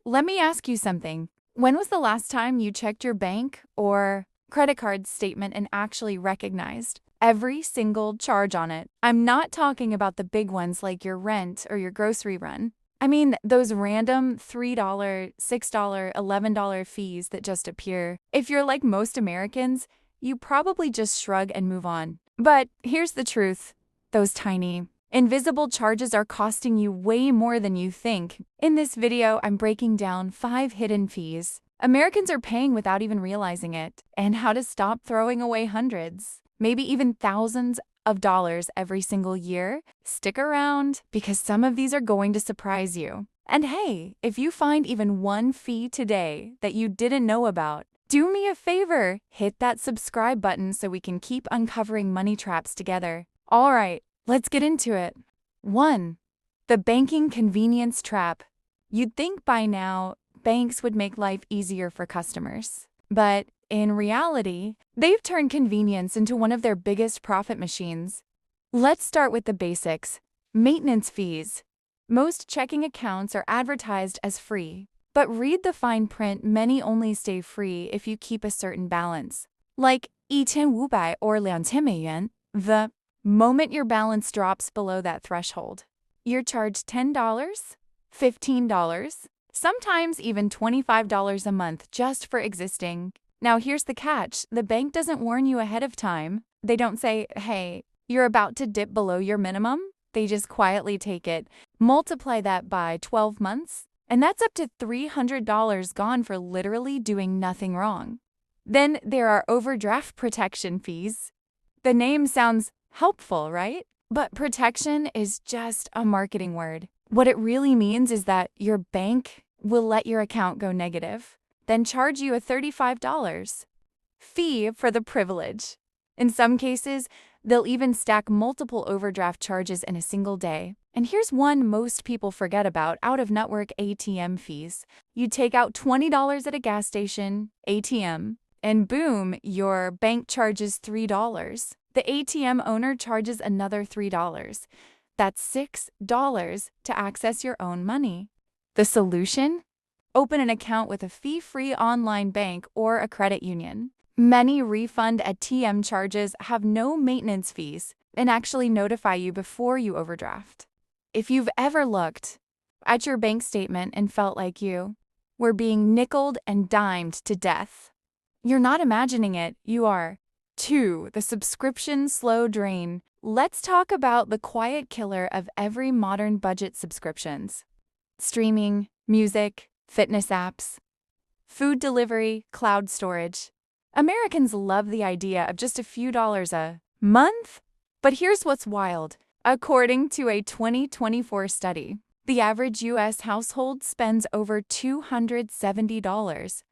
Let me ask you something. When was the last time you checked your bank or credit card statement and actually recognized every single charge on it? I'm not talking about the big ones like your rent or your grocery run. I mean, those random $3, $6, $11 fees that just appear. If you're like most Americans, you probably just shrug and move on. But here's the truth. Those tiny, invisible charges are costing you way more than you think. In this video, I'm breaking down 5 hidden fees Americans are paying without even realizing it, and how to stop throwing away hundreds, maybe even thousands of dollars every single year. Stick around, because some of these are going to surprise you. And hey, if you find even one fee today that you didn't know about, do me a favor, hit that subscribe button so we can keep uncovering money traps together. All right, let's get into it. 1. The banking convenience trap. You'd think by now, banks would make life easier for customers. But in reality, they've turned convenience into one of their biggest profit machines. Let's start with the basics. Maintenance fees. Most checking accounts are advertised as free, but read the fine print, many only stay free if you keep a certain balance. Like 1,500 or 2,000美元, the moment your balance drops below that threshold, you're charged $10, $15, sometimes even $25 a month just for existing. Now here's the catch. The bank doesn't warn you ahead of time. They don't say, hey, you're about to dip below your minimum. They just quietly take it. Multiply that by 12 months, and that's up to $300 gone for literally doing nothing wrong. Then there are overdraft protection fees. The name sounds helpful, right? But protection is just a marketing word. What it really means is that your bank will let your account go negative, then charge you a $35 fee for the privilege. In some cases, they'll even stack multiple overdraft charges in a single day. And here's one most people forget about: out-of-network ATM fees. You take out $20 at a gas station, ATM, and boom, your bank charges $3. The ATM owner charges another $3. That's $6 to access your own money. The solution? Open an account with a fee-free online bank or a credit union. Many refund ATM charges have no maintenance fees and actually notify you before you overdraft. If you've ever looked at your bank statement and felt like you were being nickeled and dimed to death, you're not imagining it, you are. 2. The subscription slow drain. Let's talk about the quiet killer of every modern budget subscriptions. Streaming, music, fitness apps, food delivery, cloud storage. Americans love the idea of just a few dollars a month. But here's what's wild. According to a 2024 study, the average U.S. household spends over $270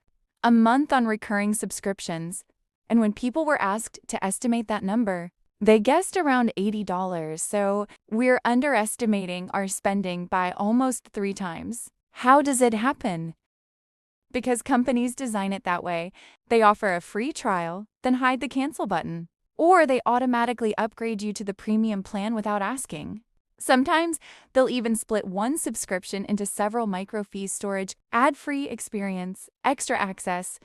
a month on recurring subscriptions. And when people were asked to estimate that number, they guessed around $80, so we're underestimating our spending by almost 3 times. How does it happen? Because companies design it that way. They offer a free trial, then hide the cancel button. Or they automatically upgrade you to the premium plan without asking. Sometimes they'll even split one subscription into several micro-fees: storage, ad-free experience, extra access,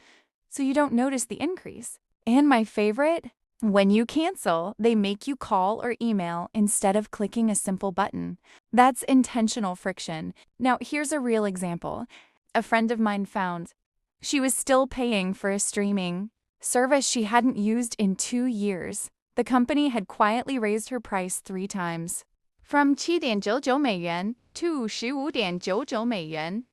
so you don't notice the increase. And my favorite? When you cancel, they make you call or email instead of clicking a simple button. That's intentional friction. Now, here's a real example. A friend of mine found she was still paying for a streaming service she hadn't used in 2 years. The company had quietly raised her price 3 times, from 7.99美元 to 15.99美元.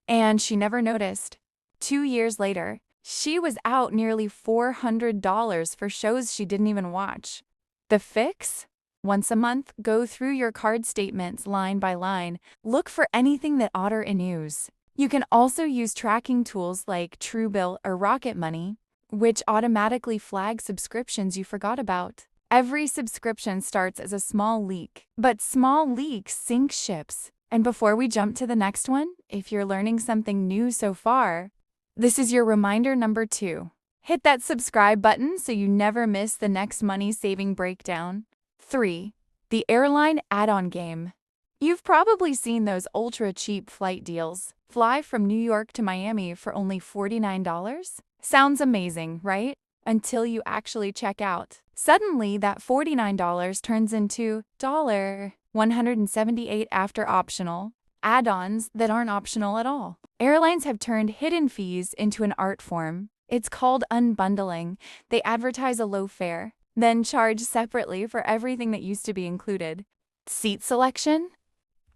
And she never noticed. 2 years later, she was out nearly $400 for shows she didn't even watch. The fix? Once a month, go through your card statements line by line. Look for anything that auto-renews. You can also use tracking tools like Truebill or Rocket Money, which automatically flag subscriptions you forgot about. Every subscription starts as a small leak, but small leaks sink ships. And before we jump to the next one, if you're learning something new so far, this is your reminder number 2. Hit that subscribe button so you never miss the next money-saving breakdown. 3. The airline add-on game. You've probably seen those ultra-cheap flight deals. Fly from New York to Miami for only $49? Sounds amazing, right? Until you actually check out. Suddenly, that $49 turns into $178 after optional, add-ons that aren't optional at all. Airlines have turned hidden fees into an art form. It's called unbundling. They advertise a low fare, then charge separately for everything that used to be included. Seat selection?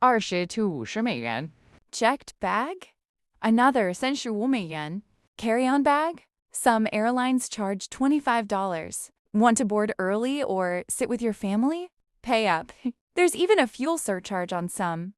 20-50美元. Checked bag? Another 35美元. Carry-on bag? Some airlines charge $25. Want to board early or sit with your family? Pay up. There's even a fuel surcharge on some.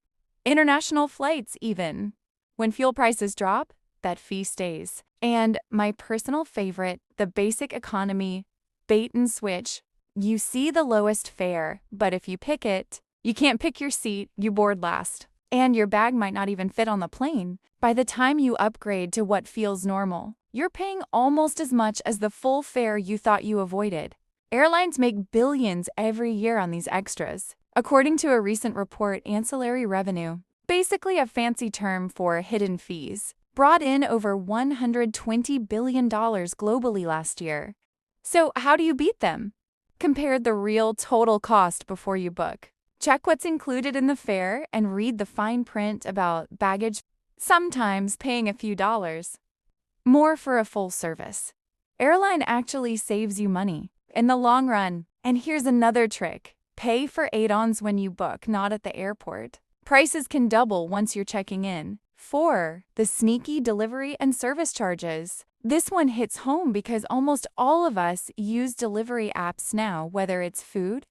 International flights, even. When fuel prices drop, that fee stays. And my personal favorite, the basic economy, bait and switch. You see the lowest fare, but if you pick it, you can't pick your seat, you board last. And your bag might not even fit on the plane. By the time you upgrade to what feels normal, you're paying almost as much as the full fare you thought you avoided. Airlines make billions every year on these extras. According to a recent report, ancillary revenue, basically a fancy term for hidden fees, brought in over $120 billion globally last year. So how do you beat them? Compare the real total cost before you book. Check what's included in the fare and read the fine print about baggage, sometimes paying a few dollars more for a full service. Airline actually saves you money in the long run. And here's another trick. Pay for add-ons when you book, not at the airport. Prices can double once you're checking in. 4. The sneaky delivery and service charges. This one hits home because almost all of us use delivery apps now, whether it's food,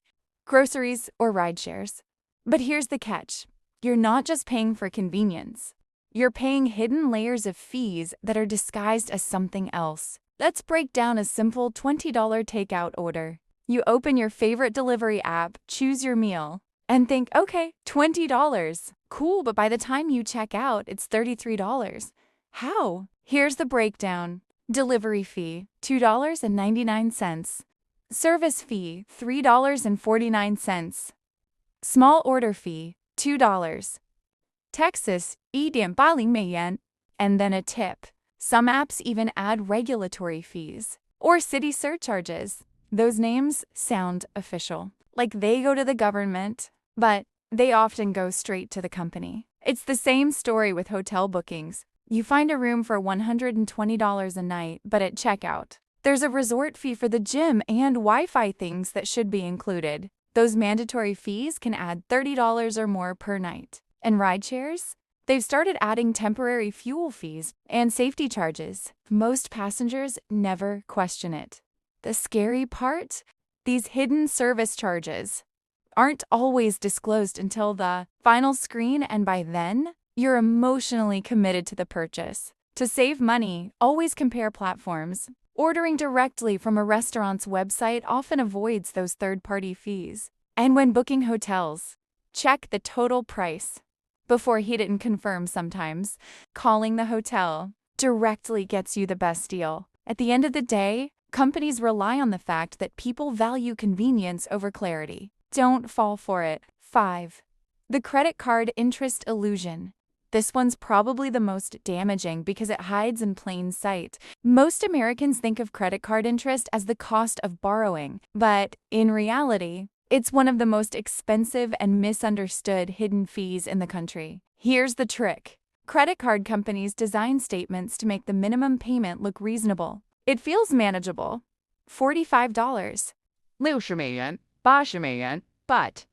groceries, or ride shares. But here's the catch. You're not just paying for convenience. You're paying hidden layers of fees that are disguised as something else. Let's break down a simple $20 takeout order. You open your favorite delivery app, choose your meal, and think, okay, $20. Cool, but by the time you check out, it's $33. How? Here's the breakdown. Delivery fee, $2.99. Service fee, $3.49. Small order fee, $2. Texas, 1.80美元, and then a tip. Some apps even add regulatory fees or city surcharges. Those names sound official, like they go to the government, but they often go straight to the company. It's the same story with hotel bookings. You find a room for $120 a night, but at checkout, there's a resort fee for the gym and Wi-Fi things that should be included. Those mandatory fees can add $30 or more per night. And rideshares? They've started adding temporary fuel fees and safety charges. Most passengers never question it. The scary part? These hidden service charges aren't always disclosed until the final screen, and by then, you're emotionally committed to the purchase. To save money, always compare platforms. Ordering directly from a restaurant's website often avoids those third-party fees. And when booking hotels, check the total price before he didn't confirm sometimes. Calling the hotel directly gets you the best deal. At the end of the day, companies rely on the fact that people value convenience over clarity. Don't fall for it. 5. The credit card interest illusion. This one's probably the most damaging because it hides in plain sight. Most Americans think of credit card interest as the cost of borrowing, but in reality, it's one of the most expensive and misunderstood hidden fees in the country. Here's the trick. Credit card companies design statements to make the minimum payment look reasonable. It feels manageable. $45. 60美元, 80美元, but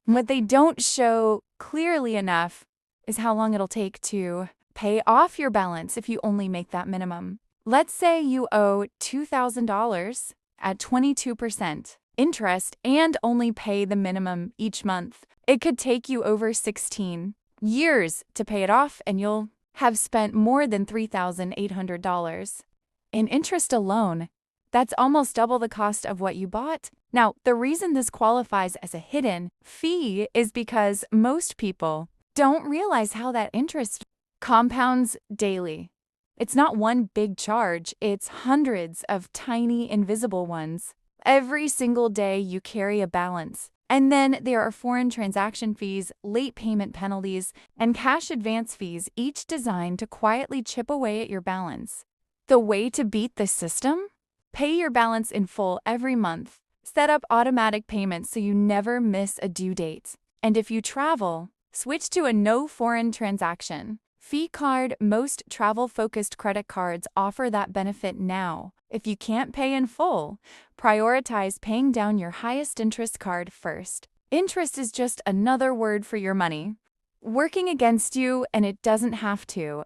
what they don't show clearly enough is how long it'll take to pay off your balance if you only make that minimum. Let's say you owe $2,000 at 22% interest and only pay the minimum each month. It could take you over 16 years to pay it off, and you'll have spent more than $3,800 in interest alone. That's almost double the cost of what you bought. Now, the reason this qualifies as a hidden fee is because most people don't realize how that interest compounds daily. It's not one big charge, it's hundreds of tiny invisible ones. Every single day you carry a balance And then there are foreign transaction fees, late payment penalties, and cash advance fees, each designed to quietly chip away at your balance. The way to beat this system? Pay your balance in full every month. Set up automatic payments so you never miss a due date. And if you travel, switch to a no foreign transaction fee card. Most travel-focused credit cards offer that benefit now. If you can't pay in full, prioritize paying down your highest interest card first. Interest is just another word for your money, working against you, and it doesn't have to.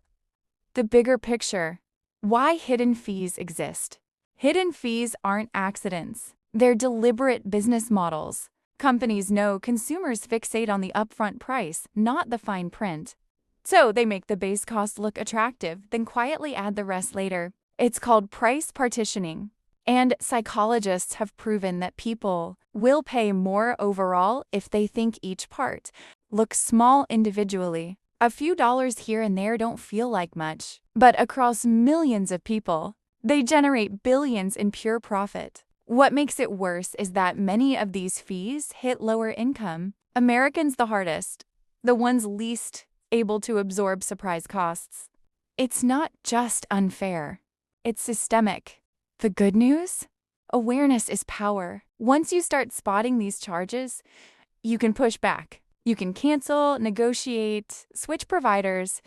The bigger picture. Why hidden fees exist. Hidden fees aren't accidents. They're deliberate business models. Companies know consumers fixate on the upfront price, not the fine print. So they make the base cost look attractive, then quietly add the rest later. It's called price partitioning. And psychologists have proven that people will pay more overall if they think each part looks small individually. A few dollars here and there don't feel like much, but across millions of people, they generate billions in pure profit. What makes it worse is that many of these fees hit lower income Americans the hardest, the ones least able to absorb surprise costs. It's not just unfair, it's systemic. The good news? Awareness is power. Once you start spotting these charges, you can push back. You can cancel, negotiate, switch providers,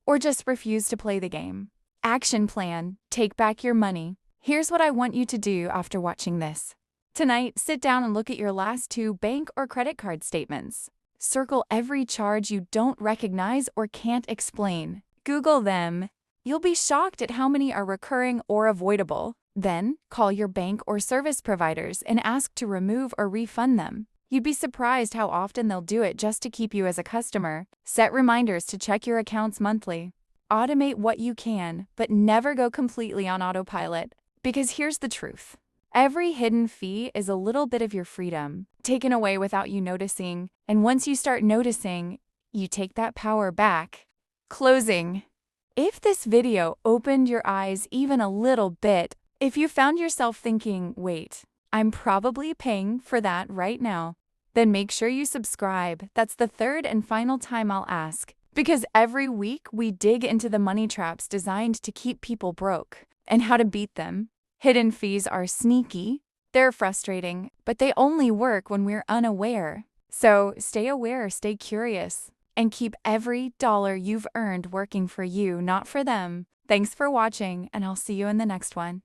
or just refuse to play the game. Action plan. Take back your money. Here's what I want you to do after watching this. Tonight, sit down and look at your last 2 bank or credit card statements. Circle every charge you don't recognize or can't explain. Google them. You'll be shocked at how many are recurring or avoidable. Then, call your bank or service providers and ask to remove or refund them. You'd be surprised how often they'll do it just to keep you as a customer. Set reminders to check your accounts monthly. Automate what you can, but never go completely on autopilot. Because here's the truth. Every hidden fee is a little bit of your freedom, taken away without you noticing. And once you start noticing, you take that power back. Closing. If this video opened your eyes even a little bit, if you found yourself thinking, wait, I'm probably paying for that right now, then make sure you subscribe. That's the third and final time I'll ask. Because every week we dig into the money traps designed to keep people broke and how to beat them. Hidden fees are sneaky, they're frustrating, but they only work when we're unaware. So stay aware, stay curious, and keep every dollar you've earned working for you, not for them. Thanks for watching, and I'll see you in the next one.